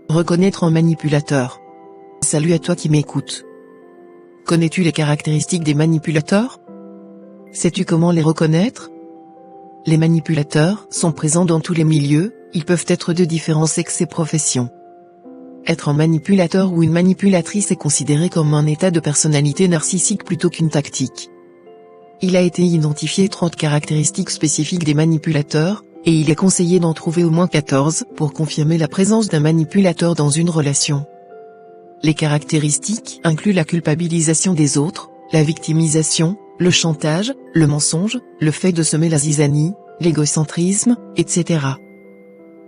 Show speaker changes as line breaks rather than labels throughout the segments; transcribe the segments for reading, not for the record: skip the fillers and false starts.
Reconnaître un manipulateur. Salut à toi qui m'écoutes. Connais-tu les caractéristiques des manipulateurs? Sais-tu comment les reconnaître? Les manipulateurs sont présents dans tous les milieux, ils peuvent être de différents sexes et professions. Être un manipulateur ou une manipulatrice est considéré comme un état de personnalité narcissique plutôt qu'une tactique. Il a été identifié 30 caractéristiques spécifiques des manipulateurs, et il est conseillé d'en trouver au moins 14 pour confirmer la présence d'un manipulateur dans une relation. Les caractéristiques incluent la culpabilisation des autres, la victimisation, le chantage, le mensonge, le fait de semer la zizanie, l'égocentrisme, etc.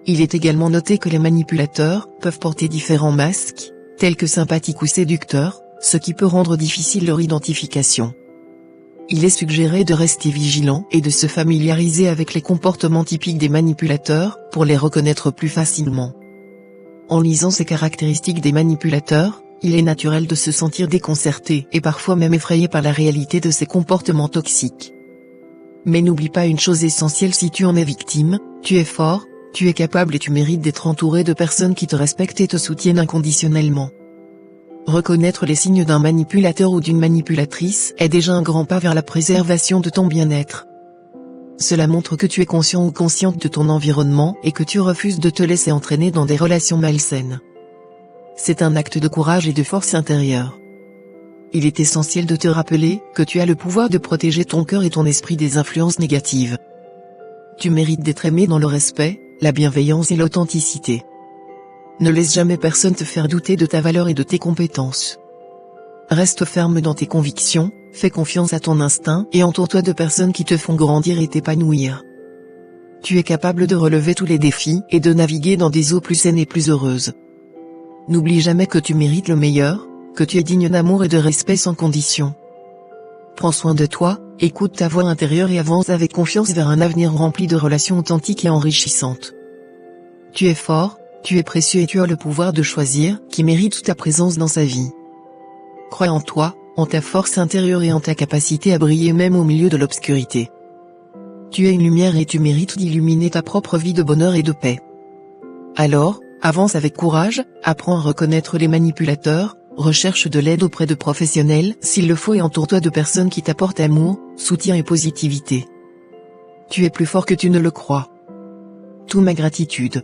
Il est également noté que les manipulateurs peuvent porter différents masques, tels que sympathiques ou séducteurs, ce qui peut rendre difficile leur identification. Il est suggéré de rester vigilant et de se familiariser avec les comportements typiques des manipulateurs pour les reconnaître plus facilement. En lisant ces caractéristiques des manipulateurs, il est naturel de se sentir déconcerté et parfois même effrayé par la réalité de ces comportements toxiques. Mais n'oublie pas une chose essentielle: si tu en es victime, tu es fort, tu es capable et tu mérites d'être entouré de personnes qui te respectent et te soutiennent inconditionnellement. Reconnaître les signes d'un manipulateur ou d'une manipulatrice est déjà un grand pas vers la préservation de ton bien-être. Cela montre que tu es conscient ou consciente de ton environnement et que tu refuses de te laisser entraîner dans des relations malsaines. C'est un acte de courage et de force intérieure. Il est essentiel de te rappeler que tu as le pouvoir de protéger ton cœur et ton esprit des influences négatives. Tu mérites d'être aimé dans le respect, la bienveillance et l'authenticité. Ne laisse jamais personne te faire douter de ta valeur et de tes compétences. Reste ferme dans tes convictions, fais confiance à ton instinct et entoure-toi de personnes qui te font grandir et t'épanouir. Tu es capable de relever tous les défis et de naviguer dans des eaux plus saines et plus heureuses. N'oublie jamais que tu mérites le meilleur, que tu es digne d'amour et de respect sans condition. Prends soin de toi, écoute ta voix intérieure et avance avec confiance vers un avenir rempli de relations authentiques et enrichissantes. Tu es fort, tu es précieux et tu as le pouvoir de choisir qui mérite toute ta présence dans sa vie. Crois en toi, en ta force intérieure et en ta capacité à briller même au milieu de l'obscurité. Tu es une lumière et tu mérites d'illuminer ta propre vie de bonheur et de paix. Alors, avance avec courage, apprends à reconnaître les manipulateurs, recherche de l'aide auprès de professionnels s'il le faut et entoure-toi de personnes qui t'apportent amour, soutien et positivité. Tu es plus fort que tu ne le crois. Toute ma gratitude.